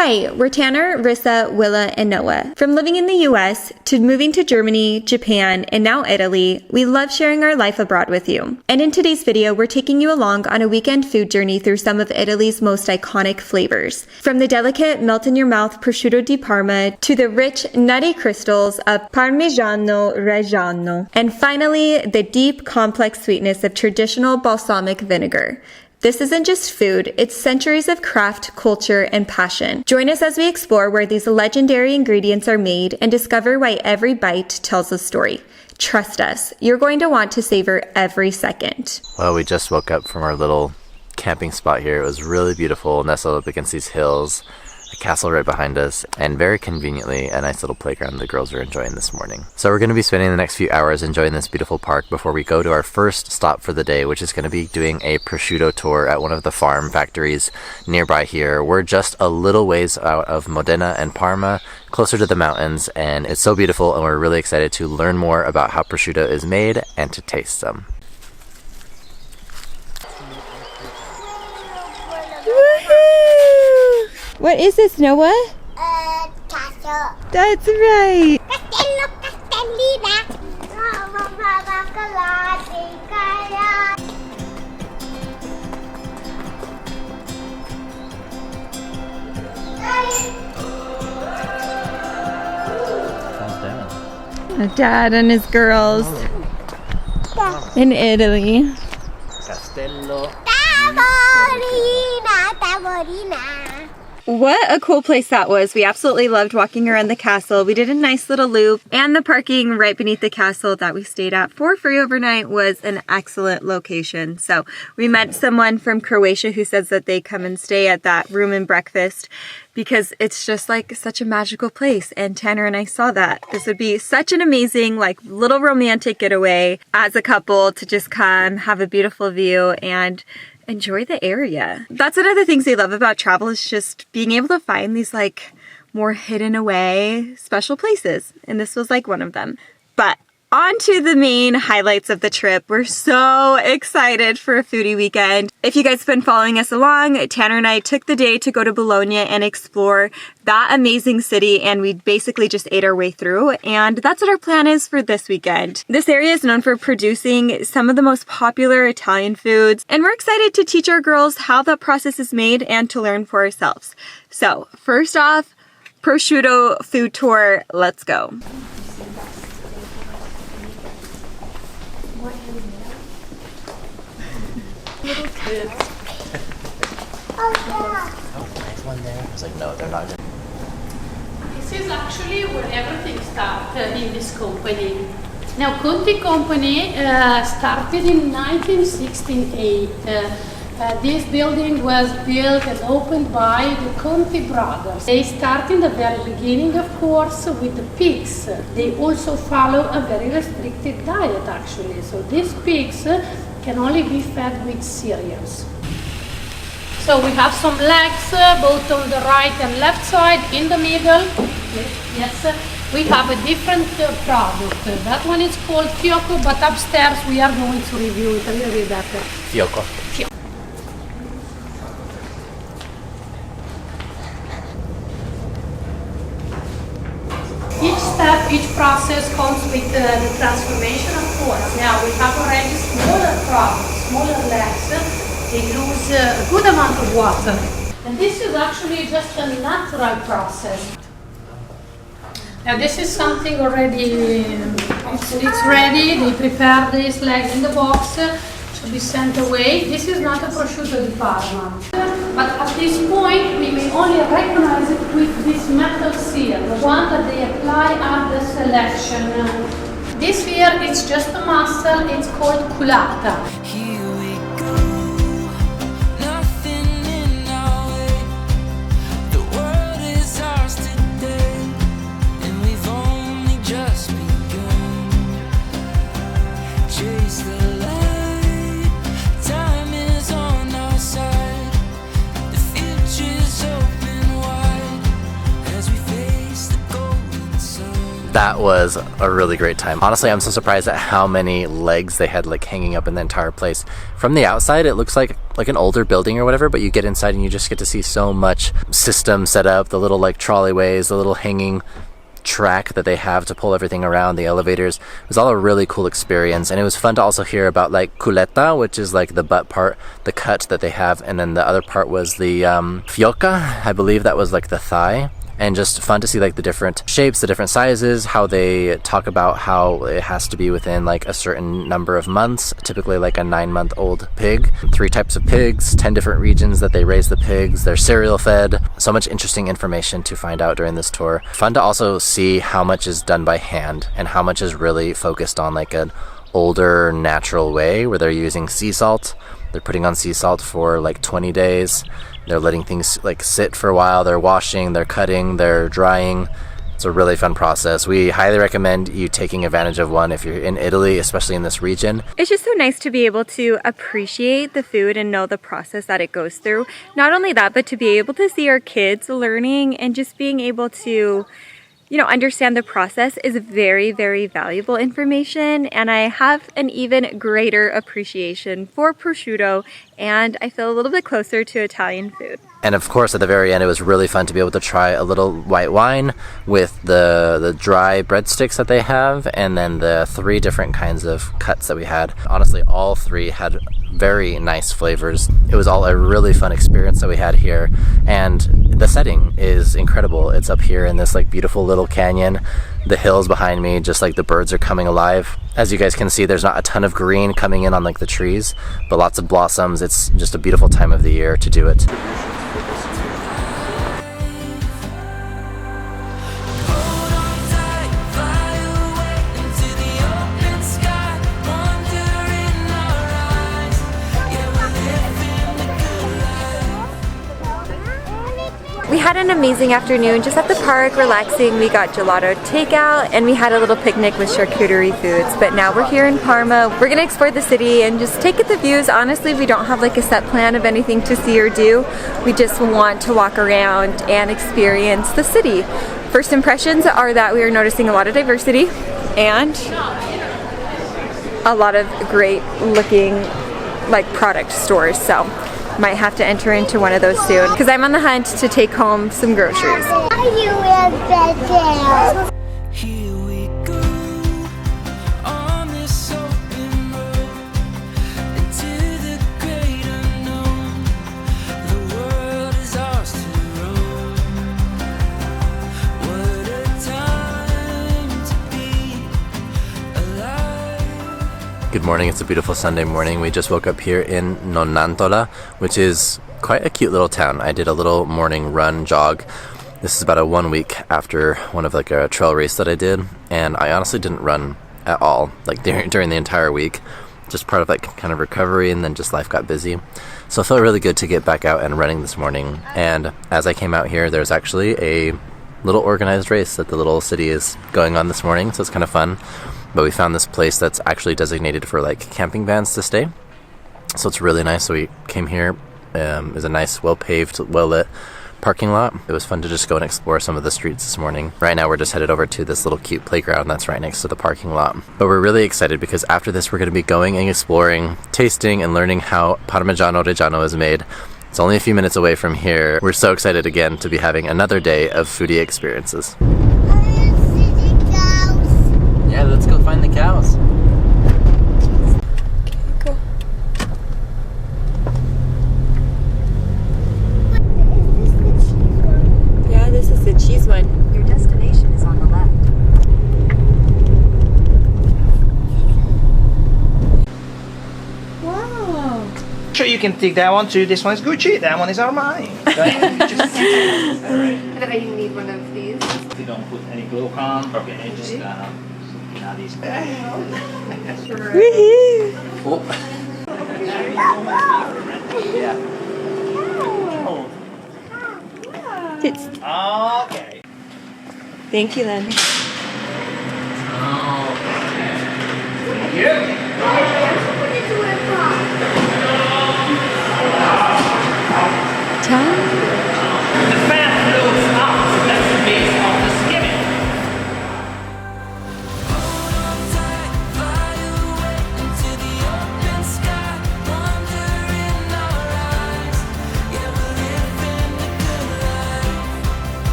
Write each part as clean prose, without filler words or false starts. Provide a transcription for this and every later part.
Hi, we're Tanner, Risa, Willa, and Noah. From living in the US to moving to Germany, Japan, and now Italy, we love sharing our life abroad with you. And in today's video, we're taking you along on a weekend food journey through some of Italy's most iconic flavors. From the delicate melt-in-your-mouth prosciutto di Parma to the rich, nutty crystals of Parmigiano Reggiano. And finally, the deep, complex sweetness of traditional balsamic vinegar. This isn't just food, it's centuries of craft, culture, and passion. Join us as we explore where these legendary ingredients are made and discover why every bite tells a story. Trust us, you're going to want to savor every second. Well, we just woke up from our little camping spot here. It was really beautiful, nestled up against these hills. A castle right behind us, and very conveniently a nice little playground the girls are enjoying this morning. So we're going to be spending the next few hours enjoying this beautiful park before we go to our first stop for the day, which is going to be doing a prosciutto tour at one of the farm factories nearby here. We're just a little ways out of Modena and Parma, closer to the mountains, and it's so beautiful, and we're really excited to learn more about how prosciutto is made and to taste them. What is this, Noah? Castle. That's right. Castello, Castellina. Dad and his girls in Italy. Castello. Tavolina, tavolina. What a cool place that was. We absolutely loved walking around the castle. We did a nice little loop, and the parking right beneath the castle that we stayed at for free overnight was an excellent location. So we met someone from Croatia who says that they come and stay at that room and breakfast because it's just like such a magical place, and Tanner and I saw that. This would be such an amazing like little romantic getaway as a couple to just come, have a beautiful view, and enjoy the area. That's one of the things we love about travel, is just being able to find these like more hidden away special places. And this was like one of them. But on to the main highlights of the trip. We're so excited for a foodie weekend. If you guys have been following us along, Tanner and I took the day to go to Bologna and explore that amazing city, and we basically just ate our way through, and that's what our plan is for this weekend. This area is known for producing some of the most popular Italian foods, and we're excited to teach our girls how that process is made and to learn for ourselves. So first off, prosciutto food tour, let's go. Little kids. Oh, yeah. Oh, nice one there. I was like, no, they're not good. This is actually where everything started in this company. Now, Conti Company started in 1968. This building was built and opened by the Conti brothers. They start in the very beginning, of course, with the pigs. They also follow a very restricted diet, actually. So these pigs can only be fed with cereals. So we have some legs, both on the right and left side, in the middle. Yes, we have a different product. That one is called Fioco, but upstairs we are going to review it a little bit better. Fioco. Each step, each process comes with the transformation, of course. Now we have already smaller products, smaller legs. They lose a good amount of water. And this is actually just a natural process. Now this is something already, it's ready. They prepare this leg in the box to be sent away. This is not a prosciutto di Parma. But at this point, we may only recognize it with this metal seal, the one that they apply at the selection. This here is just a muscle, it's called culata. Here we go, nothing in our way. The world is ours today, and we've only just begun. Chase the light, time is on our side. The future's open wide as we face the golden sun. that was a really great time. Honestly, I'm so surprised at how many legs they had like hanging up in the entire place. From the outside, it looks like an older building or whatever, but you get inside and you just get to see so much system set up, the little like trolleyways, the little hanging track that they have to pull everything around, the elevators. It was all a really cool experience, and it was fun to also hear about like culeta, which is like the butt part, the cut that they have, and then the other part was the fioca, I believe that was like the thigh. And just fun to see like the different shapes, the different sizes, how they talk about how it has to be within like a certain number of months, typically like a 9-month-old pig. 3 types of pigs, 10 different regions that they raise the pigs, they're cereal fed. So much interesting information to find out during this tour. Fun to also see how much is done by hand and how much is really focused on like an older natural way where they're using sea salt. They're putting on sea salt for like 20 days. They're letting things like sit for a while. They're washing, they're cutting, they're drying. It's a really fun process. We highly recommend you taking advantage of one if you're in Italy, especially in this region. It's just so nice to be able to appreciate the food and know the process that it goes through. Not only that, but to be able to see our kids learning and just being able to, you know, understand the process is very, very valuable information. And I have an even greater appreciation for prosciutto, and I feel a little bit closer to Italian food. And of course, at the very end, it was really fun to be able to try a little white wine with the dry breadsticks that they have, and then the 3 different kinds of cuts that we had. Honestly, all 3 had very nice flavors. It was all a really fun experience that we had here, and the setting is incredible. It's up here in this like beautiful little canyon. The hills behind me, just like the birds are coming alive. As you guys can see, there's not a ton of green coming in on like the trees, but lots of blossoms. It's just a beautiful time of the year to do it. We had an amazing afternoon just at the park, relaxing. We got gelato takeout and we had a little picnic with charcuterie foods. But now we're here in Parma. We're gonna explore the city and just take at the views. Honestly, we don't have like a set plan of anything to see or do. We just want to walk around and experience the city. First impressions are that we are noticing a lot of diversity and a lot of great looking like product stores. So might have to enter into one of those soon because I'm on the hunt to take home some groceries. Are you in bed? Here we go on this open road into the great unknown. The world is ours to roam. What a time to be alive. Good morning, it's a beautiful Sunday morning. We just woke up here in Nonantola, which is quite a cute little town. I did a little morning run jog. This is about 1 week after one of like a trail race that I did, and I honestly didn't run at all like during the entire week. Just part of like kind of recovery, and then just life got busy. So it felt really good to get back out and running this morning. And as I came out here, there's actually a little organized race that the little city is going on this morning, so it's kind of fun. But we found this place that's actually designated for like camping vans to stay. So it's really nice. So we came here. It was a nice, well-paved, well-lit parking lot. It was fun to just go and explore some of the streets this morning. Right now we're just headed over to this little cute playground that's right next to the parking lot. But we're really excited because after this we're going to be going and exploring, tasting, and learning how Parmigiano Reggiano is made. It's only a few minutes away from here. We're so excited again to be having another day of foodie experiences. Yeah, let's go find the cows. Cool. Yeah, this is the cheese one. Your destination is on the left. Wow. Sure, you can take that one too. This one is Gucci. That one is Armani. But you need one of these. You don't put any glue on. Okay, just these. Oh. Okay. Thank you, then.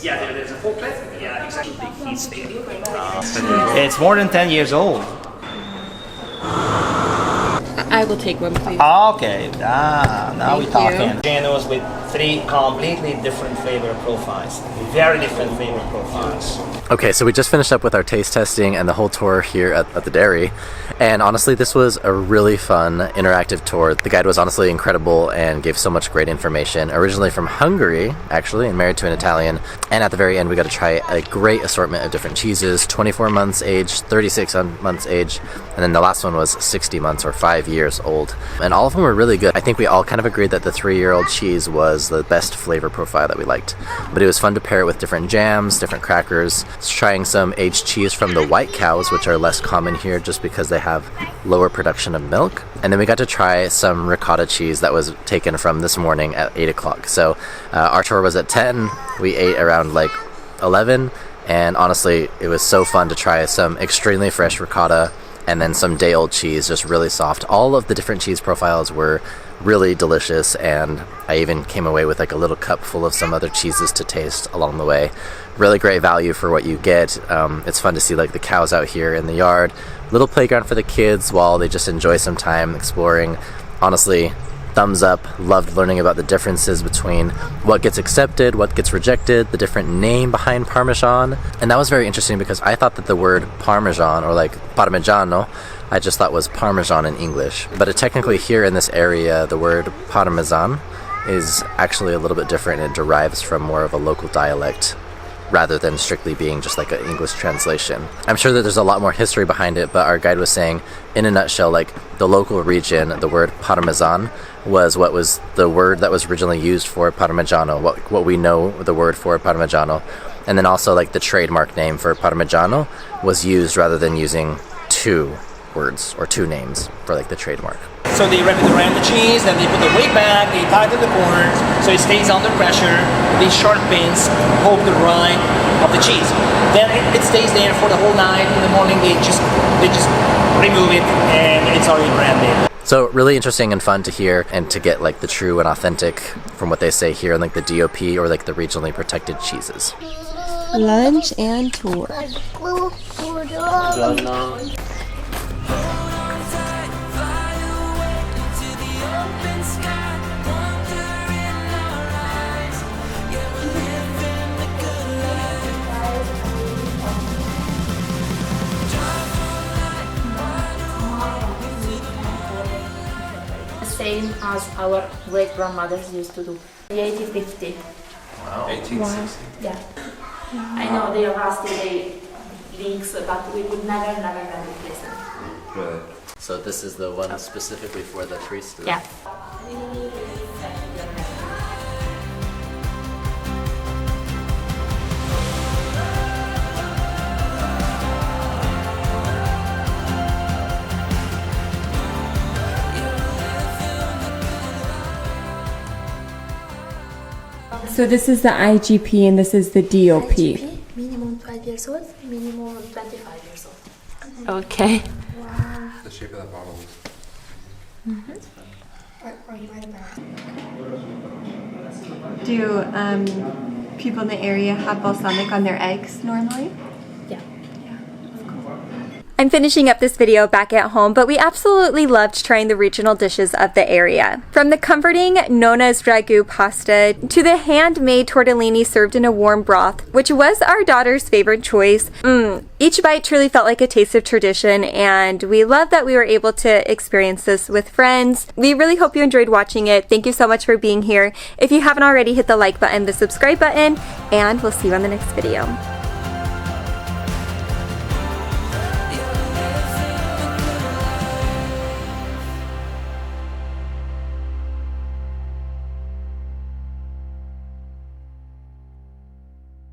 Yeah, there's a full plate. Yeah, exactly. He's there. It's more than 10 years old. I will take one, please. Okay, now we're Thank talking. Genos with 3 completely different flavor profiles. Very different flavor profiles. Okay, so we just finished up with our taste testing and the whole tour here at the dairy. And honestly, this was a really fun, interactive tour. The guide was honestly incredible and gave so much great information. Originally from Hungary, actually, and married to an Italian. And at the very end, we got to try a great assortment of different cheeses, 24 months age, 36 months age, and then the last one was 60 months or 5 years old. And all of them were really good. I think we all kind of agreed that the 3-year-old cheese was the best flavor profile that we liked. But it was fun to pair it with different jams, different crackers, trying some aged cheese from the white cows, which are less common here just because they have lower production of milk. And then we got to try some ricotta cheese that was taken from this morning at 8 o'clock. So our tour was at 10, we ate around like 11, and honestly it was so fun to try some extremely fresh ricotta and then some day-old cheese, just really soft. All of the different cheese profiles were really delicious, and I even came away with like a little cup full of some other cheeses to taste along the way. Really great value for what you get. It's fun to see like the cows out here in the yard. Little playground for the kids while they just enjoy some time exploring. Honestly, thumbs up. Loved learning about the differences between what gets accepted, what gets rejected, the different name behind Parmesan. And that was very interesting because I thought that the word Parmesan, or like Parmigiano, I just thought was Parmesan in English. But technically here in this area, the word Parmesan is actually a little bit different. It derives from more of a local dialect rather than strictly being just like an English translation. I'm sure that there's a lot more history behind it, but our guide was saying, in a nutshell, like the local region, the word Parmesan was what was the word that was originally used for Parmigiano, what we know the word for Parmigiano. And then also like the trademark name for Parmigiano was used rather than using 2 words or 2 names for like the trademark. So they wrap it around the cheese, then they put the weight back, they tighten the corners so it stays under pressure. These sharp pins poke the rind of the cheese. Then it stays there for the whole night. In the morning they just remove it and it's already branded. So really interesting and fun to hear and to get like the true and authentic from what they say here in like the DOP or like the regionally protected cheeses. Lunch and tour. Same as our great-grandmothers used to do. The 1850. Wow. 1860. Yeah. I know they are rusty, they leaks, but we would never replace them. Really? So this is the one specifically for the priest? Yeah. So this is the IGP and this is the DOP. IGP, minimum 12 years old, minimum 25 years old. Okay. Wow. The shape of the bottle. Or you might have Do people in the area have balsamic on their eggs normally? Yeah. I'm finishing up this video back at home, but we absolutely loved trying the regional dishes of the area. From the comforting Nonna's ragu pasta to the handmade tortellini served in a warm broth, which was our daughter's favorite choice. Each bite truly felt like a taste of tradition, and we love that we were able to experience this with friends. We really hope you enjoyed watching it. Thank you so much for being here. If you haven't already, hit the like button, the subscribe button, and we'll see you on the next video.